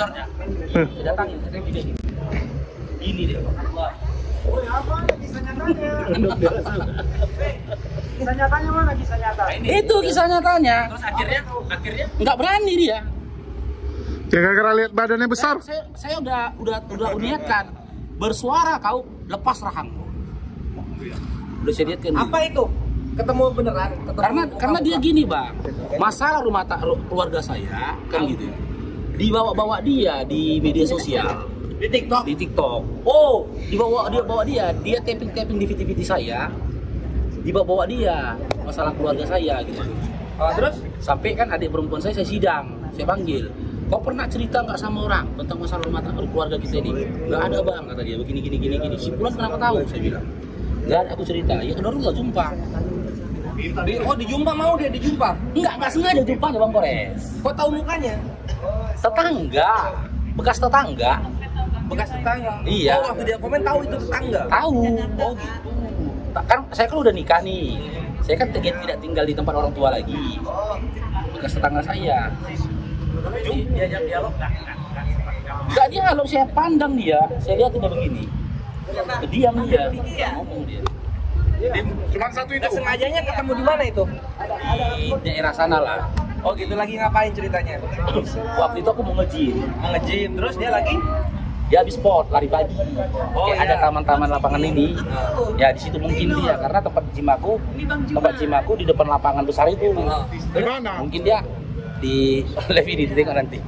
sponsornya. Saya datangin, saya tengok dia gini dia. Apa kisah nyatanya? Kisah nyatanya mana kisah nyata? Itu kisah nyatanya. Terus akhirnya Nggak berani dia. Ya gara-gara lihat badannya besar. Saya udah niatkan. Bersuara kau lepas rahang. Udah saya niatkan. apa itu? Ketemu beneran? Karena dia gini bang, masalah keluarga saya kan gitu, dibawa dia di media sosial, Di TikTok? di TikTok. Oh, dibawa dia tapping di VT saya, dibawa dia masalah keluarga saya gitu. Terus? Sampai kan adik perempuan saya sidang, saya panggil. Kau pernah cerita nggak sama orang tentang masalah rumah tangga keluarga kita ini? Nggak ada bang, kata dia. Begini. Si Pulan kenapa tahu? Saya bilang. Nggak ada, aku cerita. Ya udah nggak jumpa. Dijumpa mau dia dijumpa? Nggak sengaja jumpa ya bang Kores. Kok tahu mukanya? Tetangga, bekas tetangga. Bekas tetangga? Iya. Oh, waktu dia komen tahu itu tetangga? Tahu. Oh gitu. Kan saya kan udah nikah nih. Saya kan tidak tinggal di tempat orang tua lagi. Bekas tetangga saya. Diajak dialog Nggak dialog, saya pandang dia. Saya lihat dia begini. Diam dia. Nggak ngomong dia. Cuma satu itu. Nggak sengajanya ketemu di mana itu? Di daerah sana lah. Oh gitu, lagi ngapain ceritanya? Waktu itu aku mau nge-gym. Mau nge-gym, terus dia lagi? Dia habis sport, lari pagi. Oh, Kayak ada iya. taman-taman lapangan ini. Ya di situ mungkin dia, karena tempat gym aku di depan lapangan besar itu. Di mana? Mungkin dia di live ini ditengok nanti.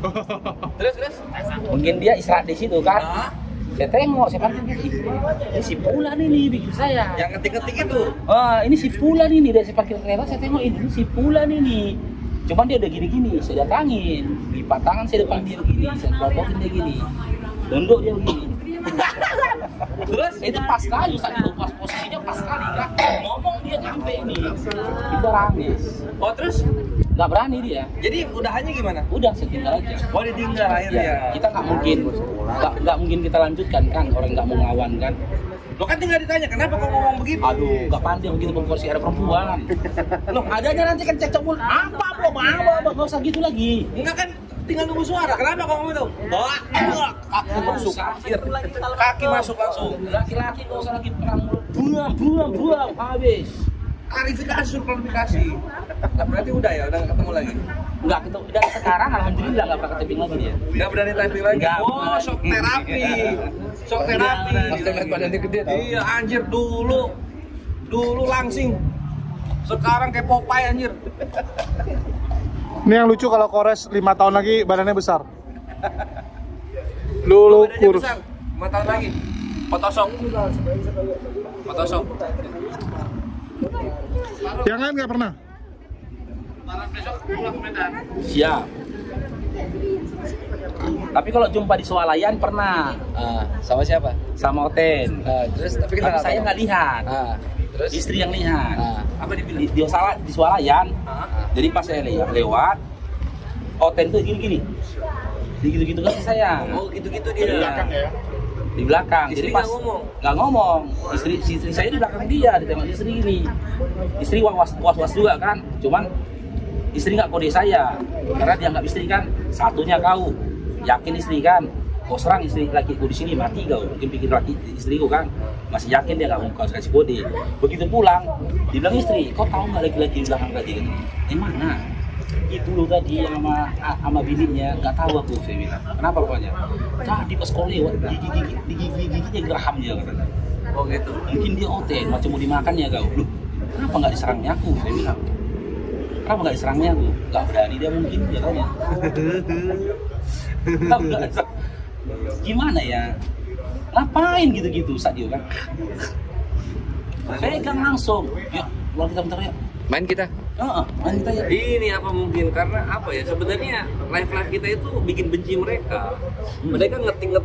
Terus? Mungkin dia istirahat di situ kan. Saya tengok, saya panggil ini si Pulan ini bikin saya. Yang ngetik-ngetik itu? Ini si Pulan ini, dari saya parkir kereta saya tengok ini si Pulan ini. Cuman dia udah gini-gini, saya datangin, lipat tangan saya depan dia begini, saya kelopokin dia gini, duduk dia begini. Terus itu pas sekali, saat itu pas posisinya pas sekali kan, ngomong dia nyampe ini, kita rame. Oh terus? Nggak berani dia. Jadi udahannya gimana? Udah saya tinggal aja. Oh ditinggal akhirnya? Ya, kita nggak mungkin kita lanjutkan kan, orang nggak mau ngelawan kan. Lo kan tinggal ditanya, kenapa kau ngomong begitu? Aduh, nggak pandai begitu bang Korsi, ada perempuan. Loh, adanya nanti kan cekcok pun apa nggak usah gitu lagi. Enggak kan, tinggal nunggu suara. Kenapa kau ngomong itu? Bawa, kaki masuk, kaki masuk langsung. Laki-laki nggak usah lagi perang buang, habis. Klarifikasi, suruh klarifikasi. Nah, berarti udah ya, udah nggak ketemu lagi. Nggak ketemu, dan sekarang alhamdulillah nggak pernah ketemu lagi dia. Nggak berani typing lagi. Nggak. Oh, shock terapi. Shock terapi. Pasti lihat badannya gede tau. Iya, anjir dulu langsing. Sekarang kayak Popeye anjir. Ini yang lucu kalau Kores 5 tahun lagi badannya besar. Lu Badannya kurus. besar. 5 tahun lagi. Photoshock. Yang lain nggak pernah. Siap. Tapi kalau jumpa di swalayan pernah. Sama siapa? Sama Oten. Terus tapi Tapi saya nggak lihat. Terus Istri yang lihat. Apa Di swalayan. Jadi pas saya lewat, Oten tuh gini-gini. Gitu-gitu kan saya. Oh, gitu-gitu dia. Di belakang ya. Di belakang. Istri Jadi pas nggak ngomong. Istri saya di belakang dia, ditengok istri ini. Istri was juga kan. Cuman istri nggak kode saya, karena dia nggak istri kan. Satunya kau yakin istri kan. Kau serang istri lakiku di sini mati kau. Mungkin pikir laki istriku kan. Masih yakin dia nggak mau kau kasih kode. Begitu pulang, dibilang istri, kau tahu nggak laki-laki di belakang tadi kan? Mana? Itu loh tadi sama bininya, nggak tahu aku, saya bilang. Kenapa rupanya? Tadi pas kau lewat, gigi-giginya geraham dia katanya. Oh gitu. Mungkin dia Oten, macam mau dimakan ya kau. Loh, kenapa nggak diserangnya aku, saya bilang. Kenapa nggak diserangnya aku? Nggak berani dia mungkin, ya tanya. Gimana ya? Ngapain gitu-gitu saat dia kan? Pegang langsung. Ya, keluar kita bentar ya. main kita. Main kita ya. Ini apa mungkin karena apa ya, sebenarnya live kita itu bikin benci mereka. Mereka ngetik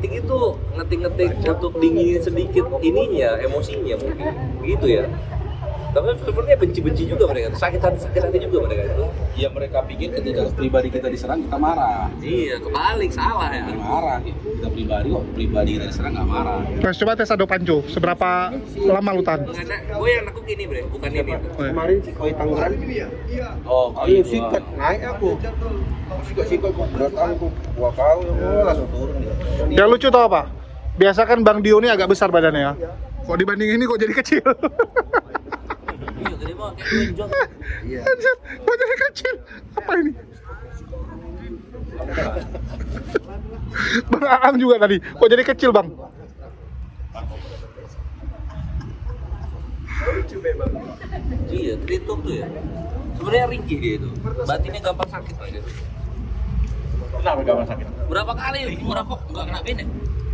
untuk dinginin sedikit ininya, emosinya mungkin gitu ya. Tapi sebenarnya benci-benci juga mereka, sakit hati juga mereka itu. Ya mereka pikir ketika pribadi kita diserang kita marah. Iya, kebalik, salah ya. Nggak marah gitu. Kita pribadi kita diserang nggak marah. Terus coba tes ado panco, seberapa lama lu tahan? Gue yang nekuk ini bre, bukan ini. Kemarin si Koi Tangerang itu ya. Oh, Ayo sikat naik aku. Sikat berat aku. Gua kau yang langsung turun dia. Yang lucu tau apa? Biasa kan Bang Dio ini agak besar badannya ya. Kok dibanding ini kok jadi kecil? Iya, gede banget, kayak John. Iya. Anjir, kok jadi kecil? Apa ini? Bang Aang juga tadi, kok jadi kecil Bang? Iya, terhitung tuh ya. Sebenarnya ringkih dia itu. Batinnya gampang sakit lah dia. Kenapa gampang sakit? Berapa kali? Berapa? Enggak kena band ya?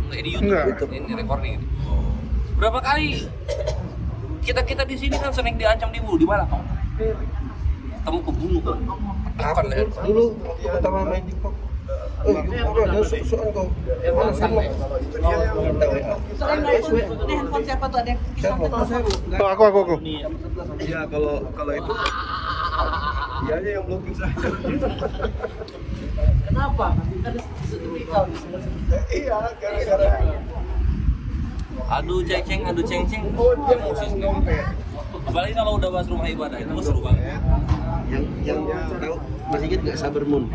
Enggak di YouTube. Enggak. Ini recording ini. Berapa kali kita di sini kan sering diancam dibunuh di mana, Pak? Kamu kebunuh kan? Akan leher. Dulu pertama main TikTok. Udah ada soal kau. Mana sama? Minta WA. Ini handphone siapa tuh, Adek? Oh, aku. Iya, kalau itu dia aja yang blocking saya. Kenapa? Ada setrika di sana. Iya, gara-gara Aduh ceng-ceng. Emosi sendiri. Apalagi kalau udah bahas rumah ibadah itu seru banget. yang tahu masih ingat nggak Sabar Mun?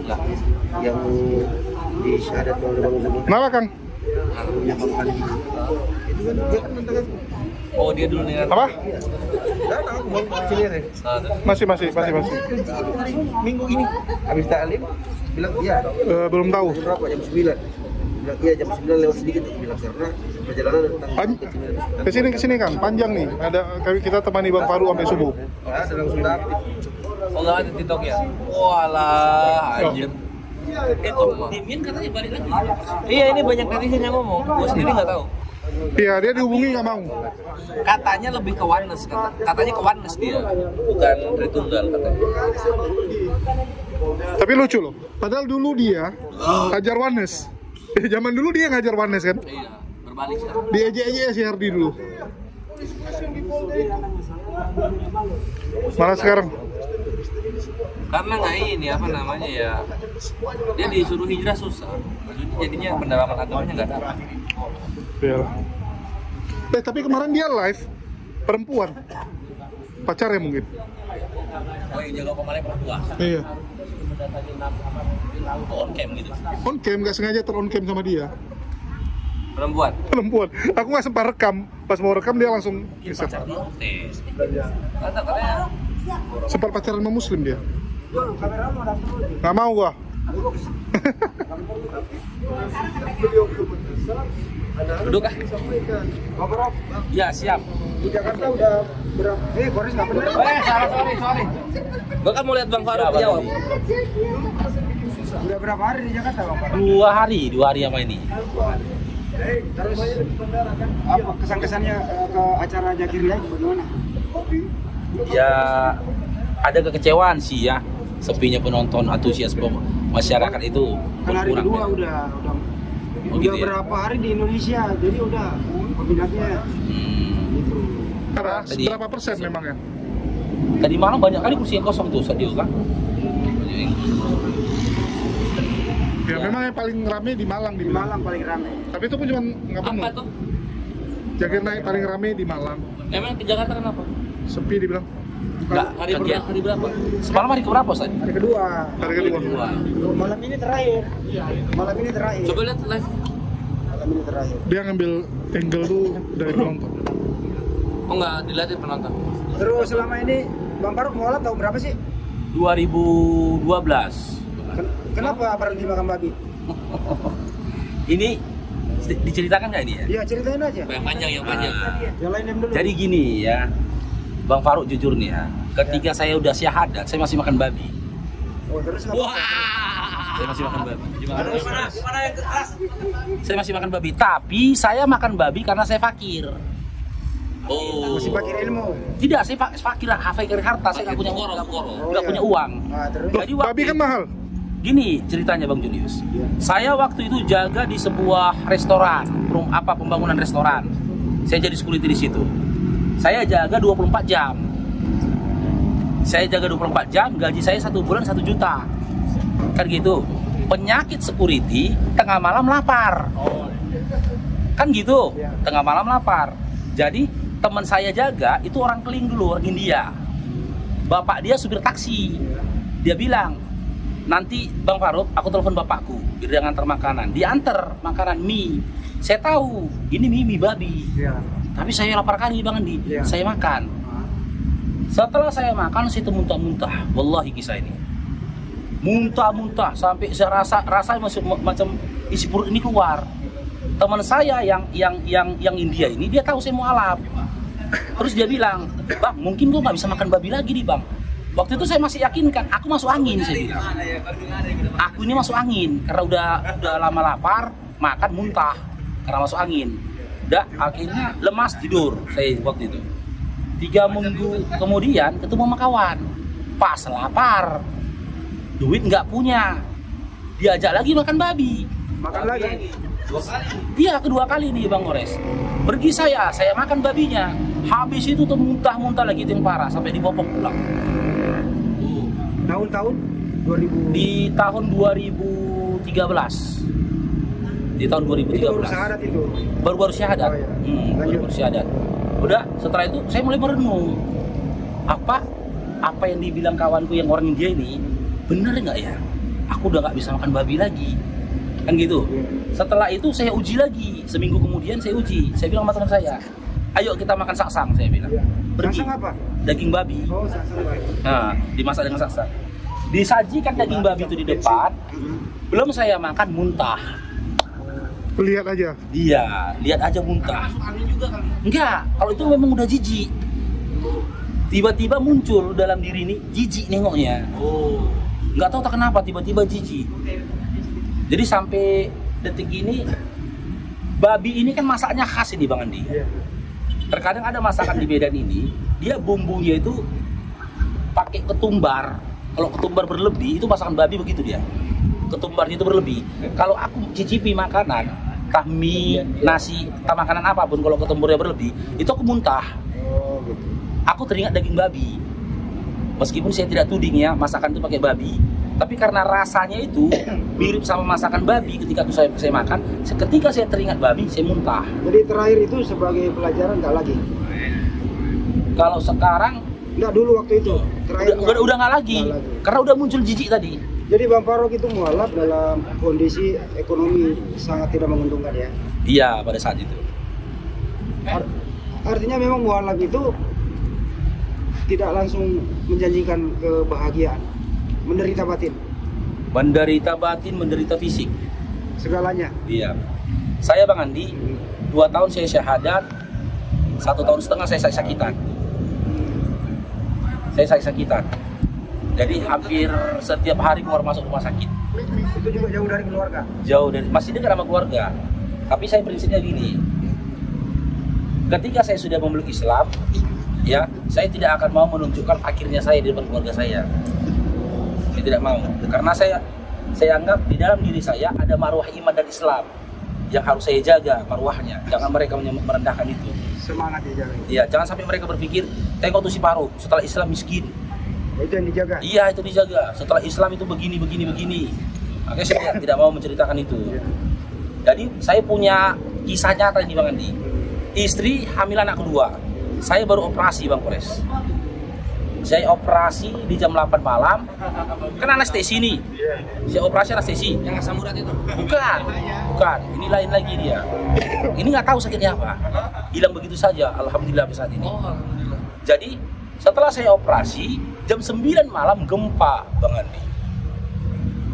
Lah, yang di syahadat kalau udah bangun dulu. Kenapa Kang? Punya Bang Fandi. Itu kan dia kan nonton. Oh dia dulu nih kan. Apa? Enggak tahu Bang sini deh. Masih. Minggu ini habis taklim bilang iya. Belum tahu. Jam berapa? Jam 9. Bilang iya jam 9 lewat sedikit bilang karena perjalanan tentang Kesini Kang, panjang nih. Ada kita temani Bang Faru sampai subuh. ada langsung dapet. Oh nggak ada TikToknya? Walah anjir. Itu Dimin katanya balik lagi. Iya ini banyak netizen yang ngomong. Gue sendiri nggak tahu. Iya, dia dihubungi nggak mau. Katanya lebih ke oneness, katanya ke oneness dia, bukan Tritunggal katanya. Tapi lucu loh. Padahal dulu dia ngajar Wanes. Zaman dulu dia ngajar Wanes kan? Iya, berbalik sekarang. Diejek-ejek si Hardi dulu. Malah sekarang. Karena nggak ini apa namanya ya, dia disuruh hijrah susah. Maksudnya jadinya pendalaman agamanya nggak dapat. Iya. Tapi kemarin dia live perempuan. Pacarnya mungkin. Oh yang jaga pemain perempuan. Iya. On cam gitu. On cam, nggak sengaja on cam sama dia. Perempuan. Aku nggak sempat rekam. Pas mau rekam dia langsung geser. Pacar notis. Katanya Sempat pacaran sama Muslim dia. Nggak mau gua. duduk ah. Ya siap. Di Jakarta udah berapa? Boris nggak bener. Sorry. Gua kan mau lihat Bang Faru jawab. Udah berapa hari di Jakarta, Bang? 2 hari apa ini? Terus apa kesan-kesannya ke acara Jakirnya bagaimana? Ya ada kekecewaan sih ya, sepinya penonton, antusias masyarakat itu Kan hari berkurang. kedua udah Oh, gitu ya? berapa hari di Indonesia, jadi udah peminatnya gitu. Karena Tadi- berapa persen memang ya? Tadi malam banyak kali kursi yang kosong tuh stadion kan? Ya memang yang paling rame di Malang Di Malang paling ramai. Tapi itu pun cuma nggak penuh. Apa tuh? Jakir naik paling rame di Malang. Emang ke Jakarta kenapa? Sepi dibilang. Enggak, Hari berapa? semalam hari keberapa Ustaz? Hari kedua. Hari kedua. Malam ini terakhir. Malam ini terakhir. Coba lihat live. Malam ini terakhir. Dia ngambil angle tuh dari penonton. Oh nggak dilihatin penonton. Terus selama ini Bang Faruk mualaf tahu berapa sih? 2012. Kenapa berhenti makan babi? Ini diceritakan nggak ini ya? Iya ceritain aja. Yang panjang. Yang lain dulu. Jadi gini ya, Bang Faruk jujur nih ya, ketika saya udah syahadat, saya masih makan babi. Oh terus apa? Saya masih makan babi. Saya masih makan babi, tapi saya makan babi karena saya fakir. Oh. Masih pakai ilmu. Tidak, saya fakir, fakir harta, saya nggak punya uang, nggak punya uang. Nah, terus. Jadi waktu Babi kan mahal. Gini ceritanya Bang Julius. Saya waktu itu jaga di sebuah restoran, pembangunan restoran. Saya jadi security di situ. Saya jaga 24 jam. Saya jaga 24 jam, gaji saya 1 bulan 1 juta. Kan gitu. Penyakit security, tengah malam lapar. Kan gitu, tengah malam lapar. Jadi teman saya jaga itu orang Keling dulu, orang India. Bapak dia supir taksi. Dia bilang, nanti Bang Farouk, aku telepon bapakku biar dia ngantar makanan. Dia antar makanan mie. Saya tahu ini mie babi. Tapi saya lapar kali Bang Andi. Saya makan. Setelah saya makan, saya itu muntah-muntah. Wallahi kisah ini. Muntah-muntah sampai saya rasa macam isi perut ini keluar. Teman saya yang India ini, dia tahu saya mualaf. Terus dia bilang, Bang, mungkin gua nggak bisa makan babi lagi nih Bang. Waktu itu saya masih yakinkan, aku masuk angin, saya bilang. Aku ini masuk angin karena udah lama lapar, makan muntah karena masuk angin. Udah akhirnya lemas tidur saya waktu itu. 3 minggu kemudian ketemu sama kawan, pas lapar, duit nggak punya, diajak lagi makan babi. Makan lagi? Iya, kedua kali nih Bang Ores. Pergi saya makan babinya. Habis itu tuh muntah-muntah lagi itu yang parah sampai dibopong pulang. Tahun-tahun 2000. Di tahun 2013. Di tahun 2013. Itu baru syahadat itu. Baru syahadat. Oh, iya. Baru syahadat. Udah, setelah itu saya mulai merenung. Apa yang dibilang kawanku yang orang India ini bener nggak ya? Aku udah nggak bisa makan babi lagi. Kan gitu. Setelah itu saya uji lagi. Seminggu kemudian saya uji. Saya bilang sama teman saya, ayo kita makan saksang, saya bilang. Pergi. Saksang apa? Daging babi. Oh, saksang babi. Nah, dimasak dengan saksang. Disajikan daging babi itu di depan. Belum saya makan, muntah. Lihat aja. Iya, lihat aja muntah. Enggak, kalau itu memang udah jijik. Tiba-tiba muncul dalam diri ini jijik nengoknya. Nggak tahu tak kenapa tiba-tiba jijik. Jadi sampai detik ini babi ini kan masaknya khas ini Bang Andi. Terkadang ada masakan di Medan ini, dia bumbunya itu pakai ketumbar. Kalau ketumbar berlebih itu masakan babi begitu dia. Ketumbarnya itu berlebih. Kalau aku cicipi makanan, entah mie, nasi, entah makanan apapun, kalau ketumbarnya berlebih, itu aku muntah. Aku teringat daging babi. Meskipun saya tidak tuding ya masakan itu pakai babi, tapi karena rasanya itu mirip sama masakan babi ketika saya makan, ketika saya teringat babi, saya muntah. Jadi terakhir itu sebagai pelajaran nggak lagi? Kalau sekarang Nggak, dulu waktu itu. Terakhir udah nggak lagi, karena udah muncul jijik tadi. Jadi Bang Farouk itu mualaf dalam kondisi ekonomi sangat tidak menguntungkan ya? Iya, pada saat itu. Artinya memang mualaf itu tidak langsung menjanjikan kebahagiaan, menderita batin. Menderita batin, menderita fisik. Segalanya. Iya. Saya Bang Andi, 2 tahun saya syahadat, 1,5 tahun saya sakitan. Saya sakitan. Jadi hampir setiap hari keluar masuk rumah sakit. Itu juga jauh dari keluarga? Jauh dari, masih dekat sama keluarga. Tapi saya prinsipnya gini, ketika saya sudah memeluk Islam, ya, saya tidak akan mau menunjukkan fakirnya saya di depan keluarga saya. Saya tidak mau, karena saya anggap di dalam diri saya ada marwah iman dan Islam yang harus saya jaga marwahnya. Jangan mereka merendahkan itu. Semangat dijaga. Iya, jangan sampai mereka berpikir, tengok tuh si Farouk, setelah Islam miskin. Itu yang dijaga? Iya, itu dijaga. Setelah Islam itu begini. Makanya saya tidak mau menceritakan itu. Jadi saya punya kisah nyata ini Bang Andi. Istri hamil anak kedua. Saya baru operasi Bang Kores. Saya operasi di jam 8 malam. Kan anestesi nih. Saya operasi anestesi. Yang asam urat itu? Bukan. Ini lain lagi dia. Ini nggak tahu sakitnya apa. Hilang begitu saja. Alhamdulillah saat ini. Jadi setelah saya operasi, jam 9 malam gempa Bang Andi.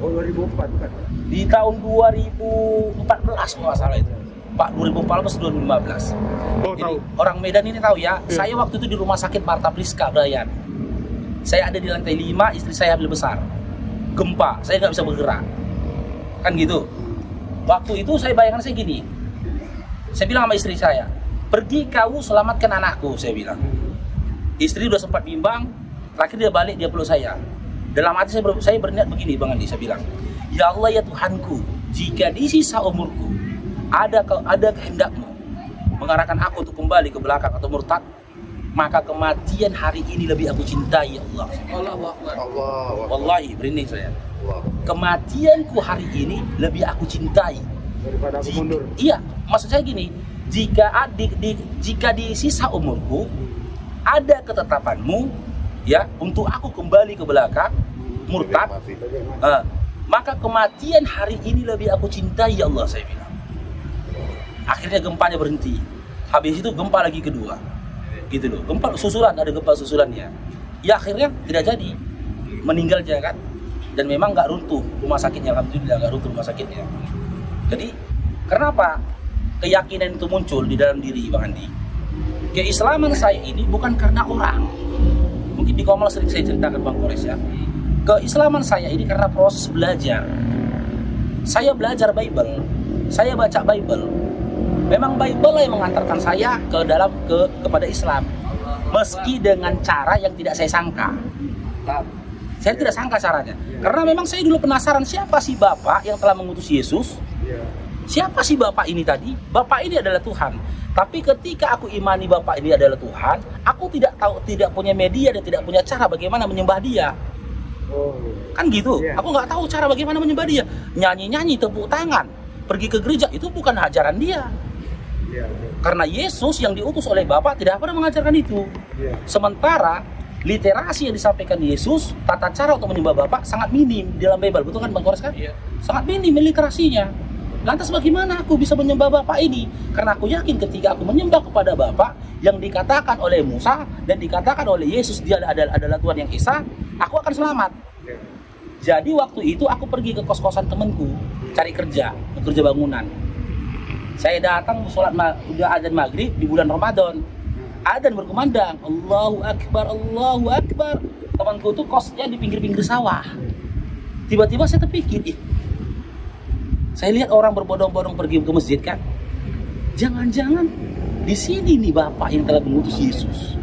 Oh, 2004 bukan? Di tahun 2014 kalau nggak salah itu. Pak, 2014 2015. Oh, Jadi, tahu. orang Medan ini tahu ya. Saya waktu itu di rumah sakit Marta Priska Brayan. Saya ada di lantai 5, istri saya hamil besar. Gempa, saya nggak bisa bergerak. Kan gitu. Waktu itu saya bayangkan saya gini. Saya bilang sama istri saya, pergi kau selamatkan anakku, saya bilang. Istri udah sempat bimbang, terakhir dia balik, dia peluk saya. Dalam hati saya berniat begini Bang Andi, saya bilang, ya Allah ya Tuhanku, jika di sisa umurku ada kehendakmu mengarahkan aku untuk kembali ke belakang atau murtad, maka kematian hari ini lebih aku cintai ya Allah. Allahu Akbar. Wallahi, berani saya. Kematianku hari ini lebih aku cintai Daripada aku mundur. Iya, maksud saya gini, jika di sisa umurku ada ketetapanmu ya untuk aku kembali ke belakang murtad, maka kematian hari ini lebih aku cintai ya Allah, saya bilang. Akhirnya gempanya berhenti. Habis itu gempa lagi kedua, gitu loh. Gempa susulan, ada gempa susulannya. Ya akhirnya tidak jadi, meninggal dia kan. Dan memang nggak runtuh rumah sakitnya, alhamdulillah nggak runtuh rumah sakitnya. Jadi kenapa keyakinan itu muncul di dalam diri Bang Andi? Keislaman saya ini bukan karena orang. Mungkin di Komal sering saya ceritakan Bang Kores ya. Keislaman saya ini karena proses belajar. Saya belajar Bible, saya baca Bible. Memang Bible lah yang mengantarkan saya kepada Islam, meski dengan cara yang tidak saya sangka. Saya tidak sangka caranya, karena memang saya dulu penasaran siapa sih Bapak yang telah mengutus Yesus. Siapa sih Bapak ini tadi? Bapak ini adalah Tuhan. Tapi ketika aku imani Bapak ini adalah Tuhan, aku tidak punya media dan tidak punya cara bagaimana menyembah Dia. Kan gitu. Aku nggak tahu cara bagaimana menyembah Dia. Nyanyi-nyanyi, tepuk tangan, pergi ke gereja itu bukan ajaran Dia. Karena Yesus yang diutus oleh Bapak tidak pernah mengajarkan itu. Sementara literasi yang disampaikan Yesus, tata cara untuk menyembah Bapak sangat minim di dalam Bible, betul kan Bang Kores kan? Sangat minim literasinya. Lantas bagaimana aku bisa menyembah Bapak ini? Karena aku yakin ketika aku menyembah kepada Bapak yang dikatakan oleh Musa dan dikatakan oleh Yesus dia adalah Tuhan yang Esa, aku akan selamat. Jadi waktu itu aku pergi ke kos-kosan temanku cari kerja, bekerja bangunan. Saya datang sholat udah azan maghrib di bulan Ramadan. Adzan berkumandang, Allahu Akbar, Allahu Akbar. Temanku tuh kosnya di pinggir-pinggir sawah. Tiba-tiba saya terpikir, saya lihat orang berbondong-bondong pergi ke masjid kan. Jangan-jangan di sini nih Bapak yang telah mengutus Yesus.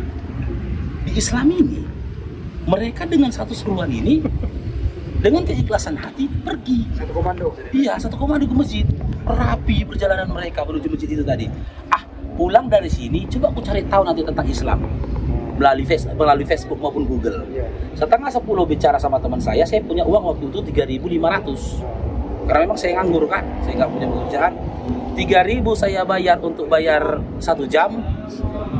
Di Islam ini, mereka dengan satu seruan ini, dengan keikhlasan hati pergi. Satu komando. Iya, satu komando ke masjid. Rapi perjalanan mereka menuju masjid itu tadi. Pulang dari sini, coba aku cari tahu nanti tentang Islam melalui Facebook maupun Google. Setengah 10 bicara sama teman saya punya uang waktu itu 3.500. Karena memang saya nganggur kan, saya nggak punya pekerjaan. 3.000 saya bayar untuk bayar 1 jam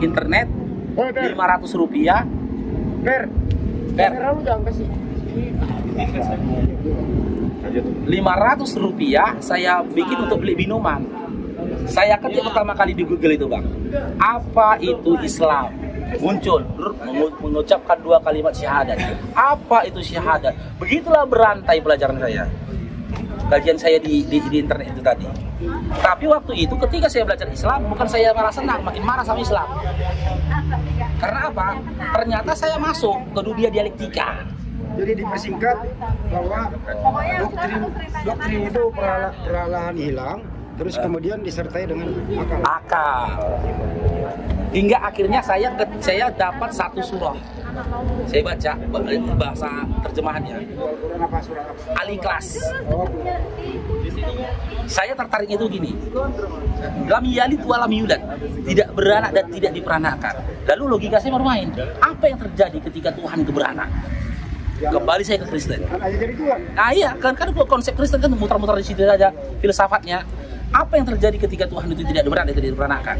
internet, 500 rupiah. Per. 500 rupiah saya bikin untuk beli minuman. Saya ketik pertama kali di Google itu Bang, apa itu Islam? Muncul mengucapkan 2 kalimat syahadat. Apa itu syahadat? Begitulah berantai pelajaran saya, kajian saya di internet itu tadi. Tapi waktu itu ketika saya belajar Islam, bukan saya malah senang, makin marah sama Islam. Karena apa? Ternyata saya masuk ke dunia dialektika. Jadi dipersingkat bahwa doktrin itu perlahan hilang, terus kemudian disertai dengan akal. Hingga akhirnya saya dapat satu surah. Saya baca bahasa terjemahannya. Al-Ikhlas. Saya tertarik itu gini. Lam yalid wa lam yulad. Tidak beranak dan tidak diperanakan. Lalu logika saya bermain. Apa yang terjadi ketika Tuhan itu beranak? Kembali saya ke Kristen. Nah iya, kan konsep Kristen kan muter-muter di situ saja filsafatnya. Apa yang terjadi ketika Tuhan itu tidak beranak dan tidak diperanakan?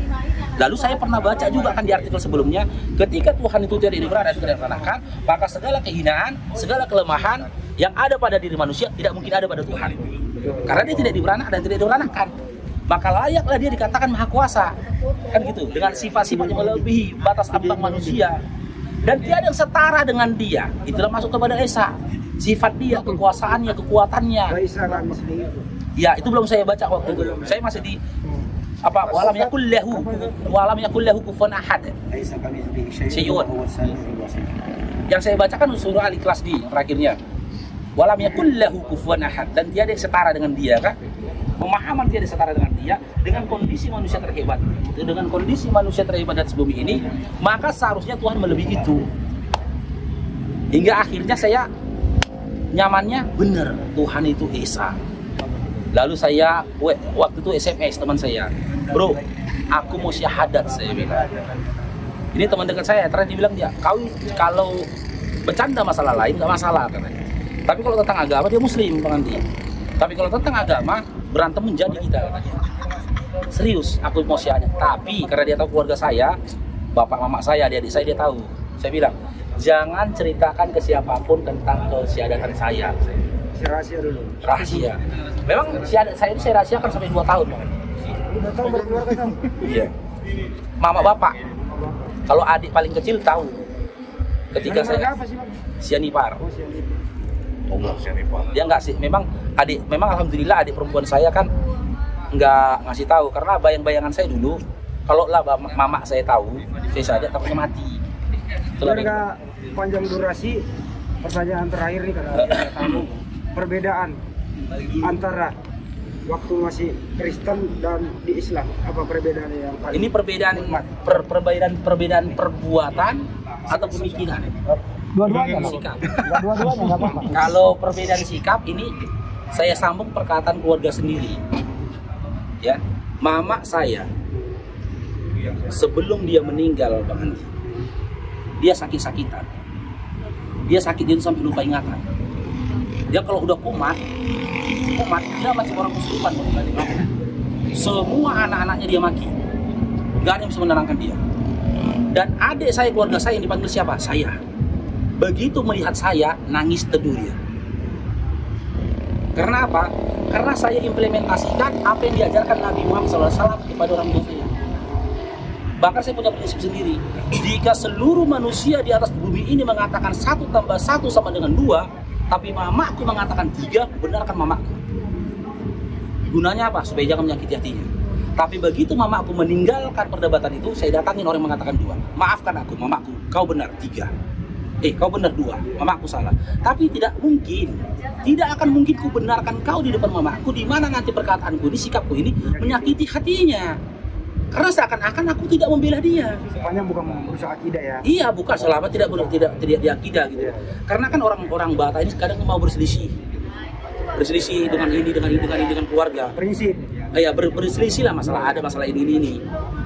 Lalu saya pernah baca juga kan di artikel sebelumnya, ketika Tuhan itu tidak beranak dan tidak diperanakan, maka segala kehinaan, segala kelemahan yang ada pada diri manusia tidak mungkin ada pada Tuhan. Karena dia tidak diberanak dan tidak diperanakan. Maka layaklah dia dikatakan maha kuasa. Kan gitu, dengan sifat-sifat yang melebihi batas ambang manusia. Dan tiada yang setara dengan dia. Itulah masuk kepada Esa. Sifat dia, kekuasaannya, kekuatannya. Ya, itu belum saya baca waktu itu. Saya masih di walam yakul lahu kufuwan ahad. Syai'un. Yang saya bacakan surah Al-Ikhlas di terakhirnya. Walam yakul lahu kufuwan ahad, dan tiada yang setara dengan dia kan? Pemahaman tiada setara dengan dia, dengan kondisi manusia terhebat. Dengan kondisi manusia terhebat di bumi ini, maka seharusnya Tuhan melebihi itu. Hingga akhirnya saya nyamannya benar Tuhan itu Esa. Lalu saya waktu itu SMS teman saya, bro, aku mau syahadat, saya bilang. Ini teman dekat saya, ternyata dia bilang dia, kau kalau bercanda masalah lain nggak masalah katanya. Tapi kalau tentang agama dia muslim Bang Andi. Tapi kalau tentang agama berantem menjadi kita katanya. Serius, aku emosiannya. Tapi karena dia tahu keluarga saya, bapak mama saya, adik-adik saya dia tahu. Saya bilang, jangan ceritakan ke siapapun tentang kesiadatan saya. Rahasia dulu. Rahasia. Memang siadat saya itu saya rahasiakan sampai 2 tahun Bang Andi. 2 tahun berkeluarga kamu? Iya. Mama bapak. Kalau adik paling kecil tahu. Ketika saya apa sih, Bang? Sianipar. Oh, sianipar. Oh, Sianipar. Dia enggak sih. Memang alhamdulillah adik perempuan saya kan enggak ngasih tahu karena bayang-bayangan saya dulu kalau lah mama saya tahu, saya saja takutnya mati. Keluarga panjang durasi, pertanyaan terakhir nih karena kita tahu perbedaan antara waktu masih Kristen dan di Islam, apa perbedaannya yang paling? Ini perbedaan perbedaan perbuatan atau pemikiran. Dua-duanya Sikap. Dua-duanya nggak apa-apa. Kalau perbedaan sikap ini saya sambung perkataan keluarga sendiri. Ya, mama saya sebelum dia meninggal Bang Andi, dia sakit-sakitan. Dia sakit dia sampai lupa ingatan. Dia kalau udah kumat dia macam orang kesurupan. Semua anak-anaknya dia maki. Gak ada yang bisa menerangkan dia. Dan adik saya, keluarga saya yang dipanggil siapa? Saya. Begitu melihat saya, nangis teduh dia. Karena apa? Karena saya implementasikan apa yang diajarkan Nabi Muhammad SAW kepada orang tua saya. Bahkan saya punya prinsip sendiri. Jika seluruh manusia di atas bumi ini mengatakan 1 tambah 1 sama dengan 2, tapi mamaku mengatakan 3, benarkan mamaku. Gunanya apa? Supaya jangan menyakiti hatinya. Tapi begitu mamaku meninggalkan perdebatan itu, saya datangin orang yang mengatakan 2. Maafkan aku, mamaku, kau benar 3. Kau benar 2, mamaku salah. Tapi tidak mungkin, tidak akan mungkin ku benarkan kau di depan mamaku, di mana nanti perkataanku ini, sikapku ini menyakiti hatinya. Karena seakan-akan aku tidak membela dia. Sepanjang bukan merusak akidah ya. Iya, bukan selama tidak di akidah gitu. Karena kan orang-orang Batak ini kadang mau berselisih dengan keluarga. Prinsip. Ya berselisih lah ada masalah ini.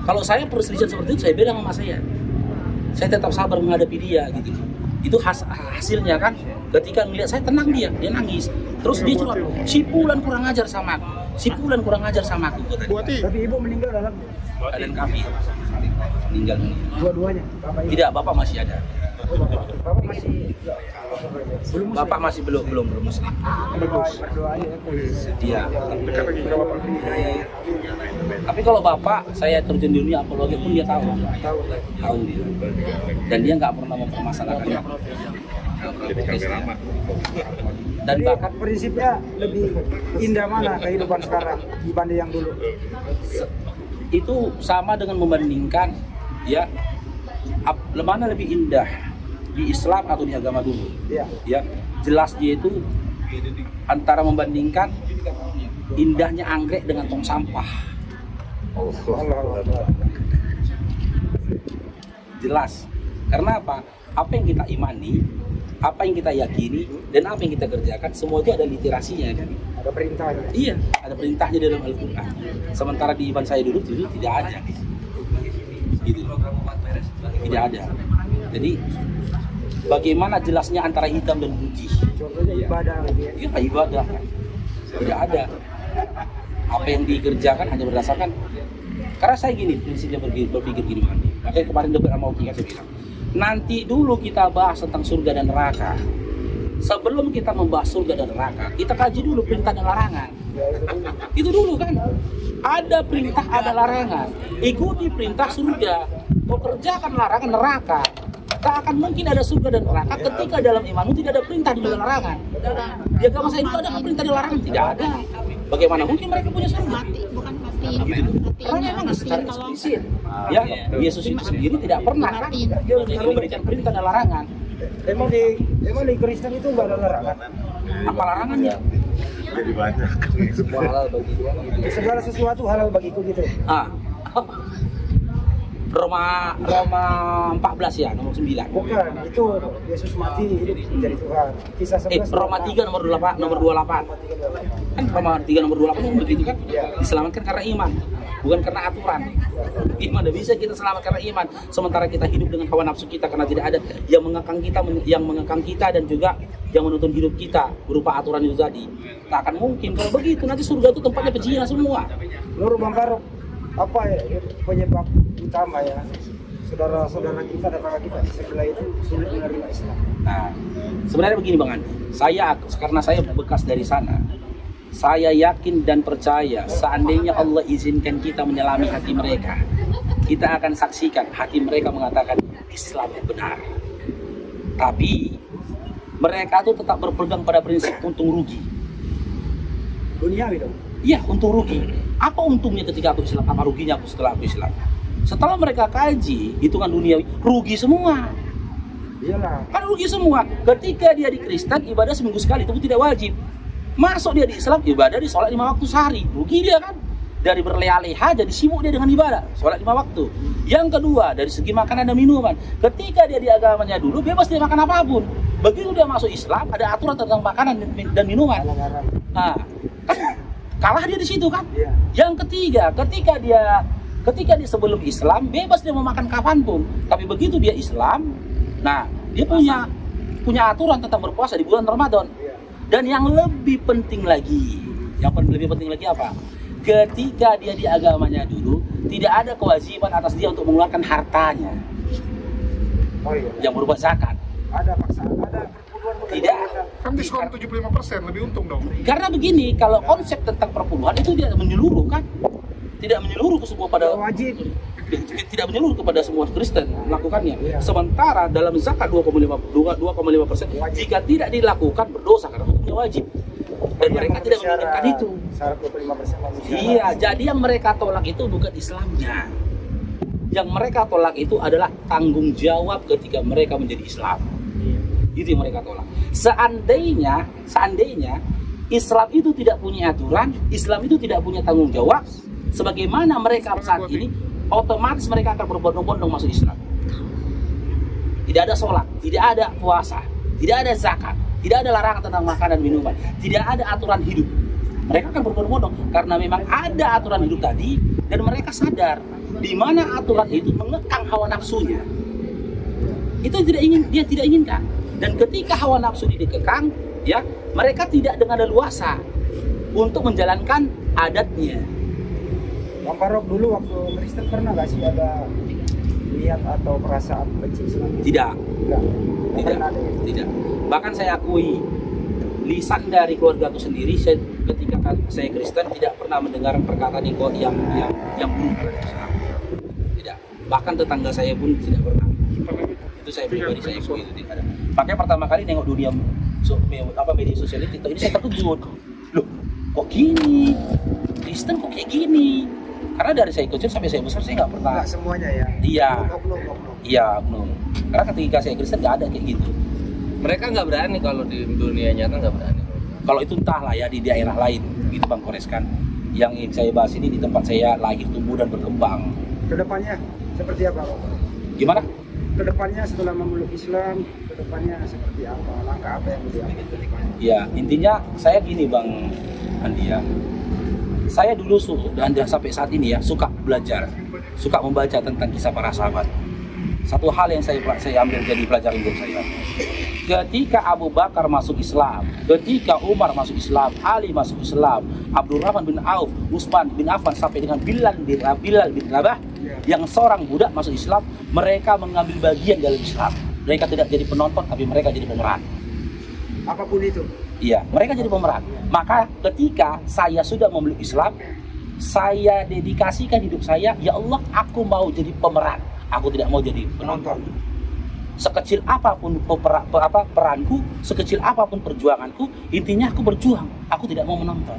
Kalau saya perselisihan seperti itu, saya bilang sama saya tetap sabar menghadapi dia gitu. Itu hasilnya kan ketika melihat saya tenang dia nangis. Terus dia cuma si Pulan kurang ajar sama aku. Tapi ibu meninggal dalam keadaan kafir. Meninggal. Dua-duanya. Tidak, bapak masih ada. Bapak masih belum. Bapak masih belum muslim. Berdoa aja ya. Iya. Tapi kalau bapak saya terjun di dunia apologi pun dia tahu dia. Dan dia nggak pernah mempermasalahkannya. Dan bahkan prinsipnya lebih indah mana kehidupan sekarang dibanding yang dulu? Itu sama dengan membandingkan ya mana lebih indah di Islam atau di agama dulu. Ya jelas dia itu antara membandingkan indahnya anggrek dengan tong sampah. Jelas. Karena apa? Apa yang kita imani, apa yang kita yakini, dan apa yang kita kerjakan, semua itu ada literasinya kan? Ada perintahnya. Iya, ada perintahnya dalam Al-Quran. Sementara di iman saya dulu tidak ada. Gitu. Tidak ada. Jadi bagaimana jelasnya antara hitam dan putih? Contohnya ibadah gitu ya. Iya, ibadah. Tidak ada. Apa yang dikerjakan hanya berdasarkan. Karena saya gini, prinsipnya berpikir gini. Makanya kemarin debat sama Oki saya bilang, nanti dulu kita bahas tentang surga dan neraka. Sebelum kita membahas surga dan neraka, kita kaji dulu perintah dan larangan. Itu dulu kan. Ada perintah, ada larangan. Ikuti perintah surga, kerjakan larangan neraka. Tak akan mungkin ada surga dan neraka ketika dalam imanmu tidak ada perintah dan larangan. Di agama saya itu ada perintah dan larangan? Tidak ada. Bagaimana mungkin mereka punya surga? Bukan mati. Karena memang secara eksplisit, ya Yesus itu sendiri tidak pernah kan memberikan perintah dan larangan. Emang di Kristen itu nggak ada larangan? Apa larangannya? Jadi banyak. Segala sesuatu halal bagiku gitu. Roma 14 ya, nomor 9. Bukan, itu Yesus mati hidup menjadi Tuhan. Kisah 11. Roma 3 nomor 28. Kan Roma 3 nomor 28 kan begitu kan? Diselamatkan karena iman, bukan karena aturan. Iman tidak bisa kita selamat karena iman. Sementara kita hidup dengan hawa nafsu kita karena tidak ada yang mengekang kita dan juga yang menuntun hidup kita berupa aturan itu tadi. Tak akan mungkin kalau begitu, nanti surga itu tempatnya pezina semua. Menurut Bang Farouk, apa ya penyebab utama ya saudara-saudara kita, tetangga kita di sebelah itu sulit menerima Islam? Nah, sebenarnya begini Bang Andi, karena saya bekas dari sana, saya yakin dan percaya seandainya Allah izinkan kita menyelami hati mereka, kita akan saksikan hati mereka mengatakan Islam yang benar. Tapi mereka tuh tetap berpegang pada prinsip untung rugi. Duniawi dong. Iya, untung rugi. Apa untungnya ketika aku Islam? Apa ruginya aku setelah aku Islam? Setelah mereka kaji hitungan duniawi, rugi semua. Iyalah. Kan rugi semua. Ketika dia di Kristen ibadah seminggu sekali itu tidak wajib. Masuk dia di Islam ibadah di sholat 5 waktu sehari, rugi dia kan? Dari berleha-leha jadi sibuk dia dengan ibadah, sholat 5 waktu. Yang kedua dari segi makanan dan minuman, ketika dia di agamanya dulu bebas dia makan apapun. Begitu dia masuk Islam ada aturan tentang makanan dan minuman. Nah, kan kalah dia di situ kan? Iya. Yang ketiga, ketika dia sebelum Islam bebas dia mau makan kapanpun, tapi begitu dia Islam, nah dia punya aturan tentang berpuasa di bulan Ramadan. Dan yang lebih penting lagi apa? Ketika dia di agamanya dulu tidak ada kewajiban atas dia untuk mengeluarkan hartanya. Oh iya. Yang berupa zakat. Ada paksaan, ada perpuluhan. Tidak. Kan diskon 75%, lebih untung dong. Karena begini, kalau konsep tentang perpuluhan itu tidak menyeluruh kan? Tidak menyeluruh ke semua pada Wajib. tidak menyeluruh kepada semua Kristen melakukannya. Iya. Sementara dalam zakat 2,5% jika tidak dilakukan berdosa karena hukumnya wajib. Dan mereka tidak menginginkan itu. Syarat 25% manusia. Iya, jadi yang mereka tolak itu bukan Islamnya. Yang mereka tolak itu adalah tanggung jawab ketika mereka menjadi Islam. Itu yang mereka tolak. Seandainya Islam itu tidak punya aturan, Islam itu tidak punya tanggung jawab, sebagaimana mereka saat ini, otomatis mereka akan berbondong-bondong masuk Islam. Tidak ada sholat, tidak ada puasa, tidak ada zakat, tidak ada larangan tentang makanan dan minuman, tidak ada aturan hidup. Mereka akan berbondong-bondong karena memang ada aturan hidup tadi dan mereka sadar di mana aturan itu mengekang hawa nafsunya. Itu dia tidak inginkan. Dan ketika hawa nafsu dikekang, ya mereka tidak dengan leluasa untuk menjalankan adatnya. Bang Farouk dulu waktu Kristen pernah nggak sih ada niat atau perasaan benci Islam? Tidak. Enggak. Tidak. Bahkan saya akui lisan dari keluargaku sendiri, ketika saya Kristen tidak pernah mendengar perkataan yang buruk terhadap Islam. Tidak. Bahkan tetangga saya pun tidak pernah. Itu saya pribadi saya akui itu tidak ada. Makanya pertama kali nengok dunia media sosial ini saya terkejut. Loh, kok gini? Kristen kok kayak gini? Karena dari saya kecil sampai saya besar saya nggak pernah. Nggak semuanya ya? Iya. Oknum. Iya, oknum. Karena ketika saya Kristen nggak ada kayak gitu. Mereka nggak berani kalau di dunia nyata nggak berani. Kalau itu entahlah ya di daerah lain, gitu Bang Kores kan. Yang ingin saya bahas ini di tempat saya lahir, tumbuh dan berkembang. Kedepannya seperti apa? Gimana? Kedepannya setelah memeluk Islam, kedepannya seperti apa? Langkah apa yang diambil kedepannya? Ya intinya saya gini Bang Andi ya. Saya dulu dan sampai saat ini ya suka belajar, suka membaca tentang kisah para sahabat. Satu hal yang saya ambil jadi pelajaran untuk saya. Ketika Abu Bakar masuk Islam, ketika Umar masuk Islam, Ali masuk Islam, Abdurrahman bin Auf, Utsman bin Affan sampai dengan Bilal bin Rabah yang seorang budak masuk Islam, mereka mengambil bagian dalam Islam. Mereka tidak jadi penonton tapi mereka jadi pemeran. Apapun itu. Iya, mereka jadi pemeran. Maka ketika saya sudah memeluk Islam, saya dedikasikan hidup saya, ya Allah, aku mau jadi pemeran. Aku tidak mau jadi penonton. Sekecil apapun peranku, sekecil apapun perjuanganku, intinya aku berjuang. Aku tidak mau menonton.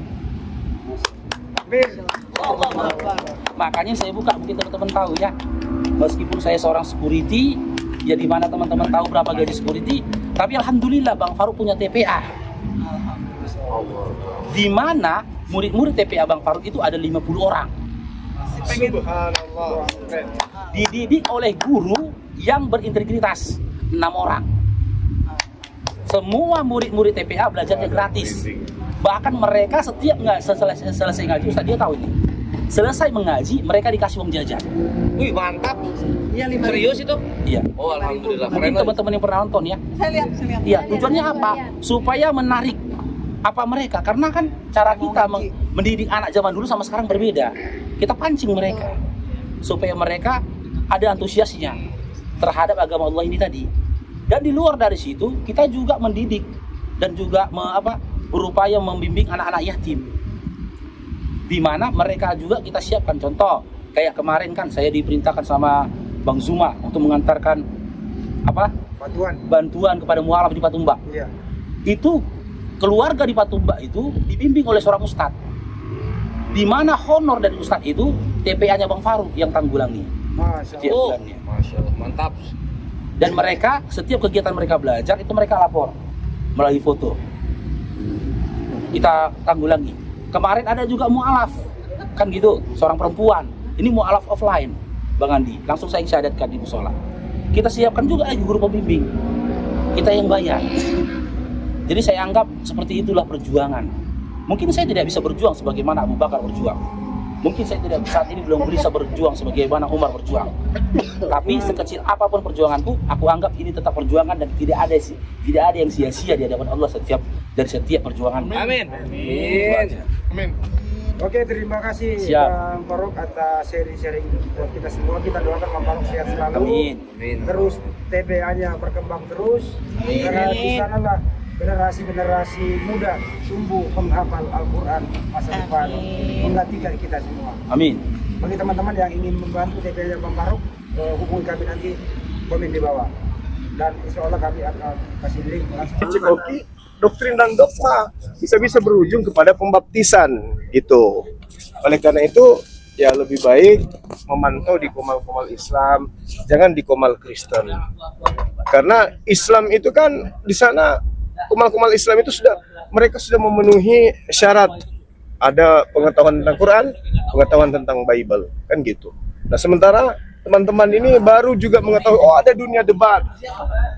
Makanya saya buka, mungkin teman-teman tahu ya. Meskipun saya seorang security, ya di mana teman-teman tahu berapa gaji security, tapi alhamdulillah Bang Farouk punya TPA. Di mana murid-murid TPA Bang Farouk itu ada 50 orang. Subhanallah. Dididik oleh guru yang berintegritas 6 orang. Semua murid-murid TPA belajarnya gratis. Bahkan mereka setiap selesai ngaji, Ustaz dia tahu ini. Selesai mengaji, mereka dikasih uang jajan. Wih, mantap. Iya, 5.000. Serius itu? Iya. Oh, alhamdulillah. Mungkin Keren. teman-teman yang pernah nonton ya. Saya lihat. Iya, tujuannya apa? Supaya menarik apa mereka, karena kan cara kita mendidik anak zaman dulu sama sekarang berbeda. Kita pancing mereka supaya mereka ada antusiasnya terhadap agama Allah ini tadi. Dan di luar dari situ kita juga mendidik dan juga berupaya membimbing anak-anak yatim, di mana mereka juga kita siapkan. Contoh kayak kemarin kan saya diperintahkan sama Bang Zuma untuk mengantarkan bantuan kepada mualaf di Patumbak. Iya. Itu keluarga di Patumbak itu dibimbing oleh seorang ustadz, di mana honor dari ustadz itu TPA-nya Bang Faruk yang tanggulangi setiap bulannya. Masya Allah, mantap. Dan mereka setiap kegiatan mereka belajar itu mereka lapor melalui foto, kita tanggulangi. Kemarin ada juga mualaf kan gitu, seorang perempuan, ini mualaf offline Bang Andi, langsung saya syahadatkan di musola. Kita siapkan juga lagi guru pembimbing, kita yang bayar. Jadi saya anggap seperti itulah perjuangan. Mungkin saya tidak bisa berjuang sebagaimana Abu Bakar berjuang. Mungkin saya tidak saat ini belum bisa berjuang sebagaimana Umar berjuang. Tapi sekecil apapun perjuanganku, aku anggap ini tetap perjuangan dan tidak ada yang sia-sia di hadapan Allah dari setiap perjuangan. Amin. Amin. Oke, terima kasih Bang Faruk atas sharing-sharing buat kita semua. Kita doakan Bang Faruk sehat selalu. Amin. Terus TPA-nya berkembang terus. Karena di sanalah generasi muda tumbuh menghafal Al-Quran masa depan, menggantikan kita semua. Amin. Bagi teman-teman yang ingin membantu TPA Bang Faruk, hubungi kami nanti, komen di bawah. Dan insya Allah kami akan kasih link langsung. Cikoki, doktrin dan dogma bisa berujung kepada pembaptisan gitu. Oleh karena itu ya lebih baik memantau di komal-komal Islam, jangan di komal Kristen. Karena Islam itu kan di sana komal-komal Islam itu mereka sudah memenuhi syarat, ada pengetahuan tentang Quran, pengetahuan tentang Bible, kan gitu. Nah sementara teman-teman ini baru juga mengetahui ada dunia debat,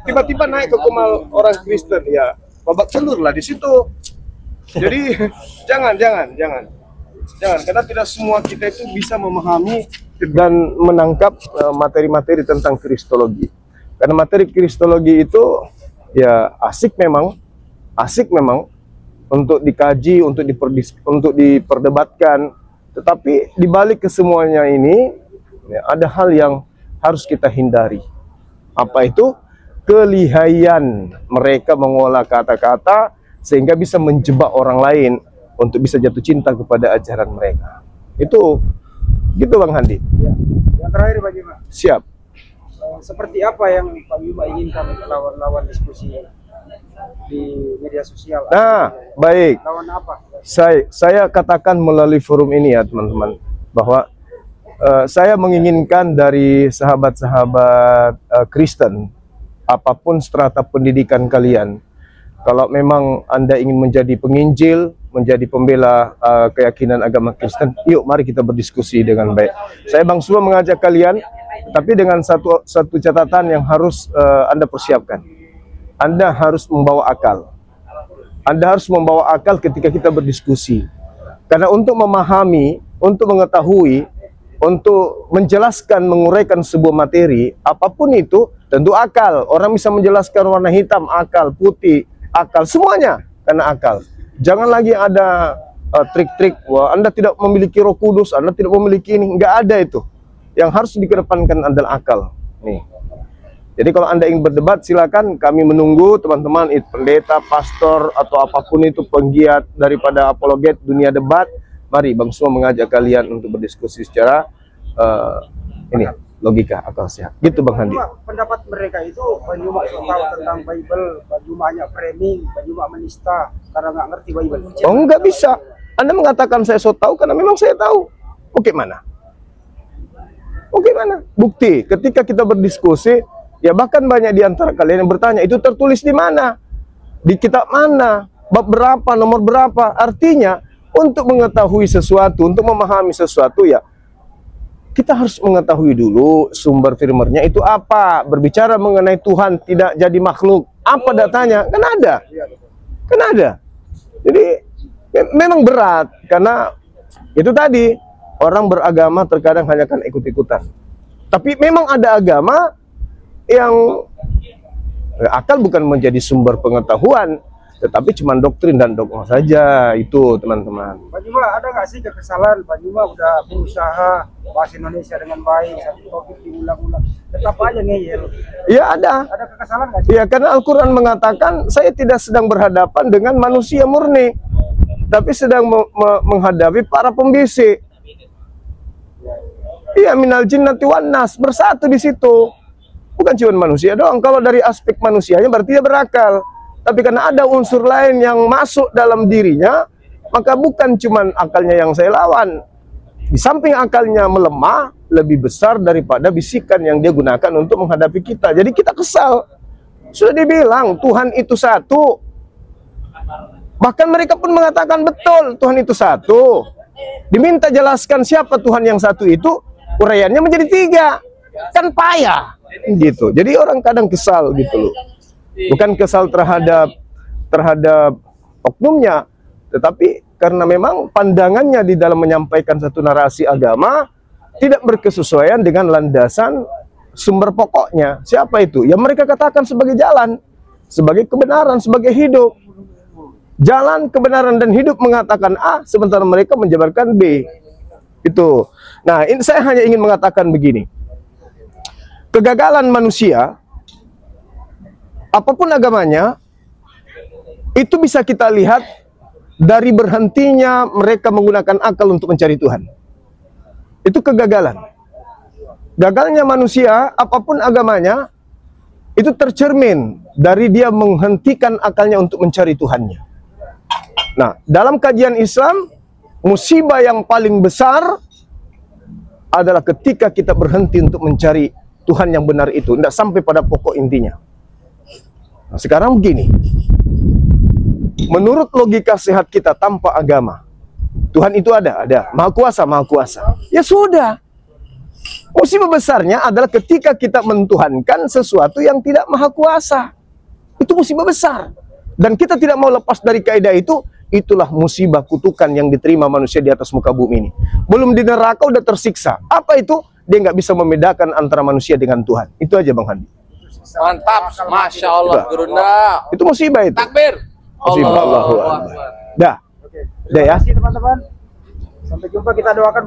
tiba-tiba naik ke komal orang Kristen, ya babak telur lah di situ. Jadi jangan, karena tidak semua kita itu bisa memahami dan menangkap materi-materi tentang Kristologi. Karena materi Kristologi itu ya asik memang untuk dikaji, untuk diperdebatkan, tetapi dibalik ke semuanya ini ya, ada hal yang harus kita hindari. Apa itu? Kelihayan mereka mengolah kata-kata sehingga bisa menjebak orang lain untuk bisa jatuh cinta kepada ajaran mereka. Itu gitu Bang Handi. Ya. Yang terakhir bagaimana? Siap. Seperti apa yang Pak Bima inginkan lawan-lawan diskusi di media sosial? Nah, baik. Lawan apa? Saya katakan melalui forum ini ya teman-teman, bahwa saya menginginkan dari sahabat-sahabat Kristen, apapun strata pendidikan kalian, kalau memang Anda ingin menjadi penginjil, menjadi pembela keyakinan agama Kristen, yuk mari kita berdiskusi dengan baik. Saya Bang Suma mengajak kalian, tapi dengan satu catatan yang harus Anda persiapkan. Anda harus membawa akal. Anda harus membawa akal ketika kita berdiskusi. Karena untuk memahami, untuk mengetahui, untuk menjelaskan, menguraikan sebuah materi, apapun itu, tentu akal. Orang bisa menjelaskan warna hitam, akal, putih, akal, semuanya karena akal. Jangan lagi ada trik-trik, wah Anda tidak memiliki Roh Kudus, Anda tidak memiliki ini, nggak ada itu. Yang harus dikedepankan adalah akal. Nih. Jadi kalau Anda ingin berdebat, silakan, kami menunggu teman-teman, pendeta, pastor, atau apapun itu penggiat daripada apologet dunia debat. Mari Bang Suma mengajak kalian untuk berdiskusi secara ini logika, akal sehat. Gitu Bang Handi. Pendapat mereka itu Pak Juma tahu tentang Bible, Pak Jumanya framing, Pak Juma menista karena nggak ngerti Bible. Oh nggak bisa. Anda mengatakan saya so tahu karena memang saya tahu. Oke mana? Oke mana? Bukti ketika kita berdiskusi, ya bahkan banyak di antara kalian yang bertanya, itu tertulis di mana? Di kitab mana? Bab berapa? Nomor berapa? Artinya untuk mengetahui sesuatu, untuk memahami sesuatu ya kita harus mengetahui dulu sumber firman-Nya itu apa. Berbicara mengenai Tuhan tidak jadi makhluk, apa datanya? Kan ada. Kan ada. Jadi memang berat, karena itu tadi, orang beragama terkadang hanya kan ikut-ikutan. Tapi memang ada agama yang akal bukan menjadi sumber pengetahuan, tetapi cuma doktrin dan dogma saja. Itu teman-teman. Pak Juma, ada nggak sih kekesalan? Pak Juma udah berusaha bahasa Indonesia dengan baik, satu topik diulang-ulang, tetap aja ngeyel. Ya ada. Ada kekesalan nggak sih? Ya, karena Al-Quran mengatakan saya tidak sedang berhadapan dengan manusia murni, tapi sedang menghadapi para pembisik. Iya, minal jinnati wan nas, bersatu di situ. Bukan cuma manusia doang. Kalau dari aspek manusianya berarti dia berakal. Tapi karena ada unsur lain yang masuk dalam dirinya, maka bukan cuma akalnya yang saya lawan. Di samping akalnya melemah, lebih besar daripada bisikan yang dia gunakan untuk menghadapi kita. Jadi kita kesal. Sudah dibilang Tuhan itu satu. Bahkan mereka pun mengatakan betul Tuhan itu satu. Diminta jelaskan siapa Tuhan yang satu itu, uraiannya menjadi 3. Kan payah gitu. Jadi orang kadang kesal gitu loh. Bukan kesal terhadap oknumnya, tetapi karena memang pandangannya di dalam menyampaikan satu narasi agama tidak berkesesuaian dengan landasan sumber pokoknya. Siapa itu? Ya mereka katakan sebagai jalan, sebagai kebenaran, sebagai hidup. Jalan, kebenaran, dan hidup mengatakan A, sementara mereka menjabarkan B. Itu. Nah, ini saya hanya ingin mengatakan begini. Kegagalan manusia, apapun agamanya, itu bisa kita lihat dari berhentinya mereka menggunakan akal untuk mencari Tuhan. Itu kegagalan. Gagalnya manusia, apapun agamanya, itu tercermin dari dia menghentikan akalnya untuk mencari Tuhannya. Nah, dalam kajian Islam, musibah yang paling besar adalah ketika kita berhenti untuk mencari Tuhan yang benar itu, tidak sampai pada pokok intinya. Nah, sekarang begini, menurut logika sehat kita tanpa agama, Tuhan itu ada, maha kuasa. Ya sudah, musibah besarnya adalah ketika kita mentuhankan sesuatu yang tidak maha kuasa. Itu musibah besar, dan kita tidak mau lepas dari kaidah itu. Itulah musibah kutukan yang diterima manusia di atas muka bumi ini. Belum di neraka udah tersiksa. Apa itu? Dia nggak bisa membedakan antara manusia dengan Tuhan. Itu aja Bang Handi. Mantap, Masya Allah, Gurunda. Itu musibah itu. Takbir. Musibah. Allahu Akbar. Dah. Oke. Dah ya. Terima kasih teman-teman. Sampai jumpa, kita doakan.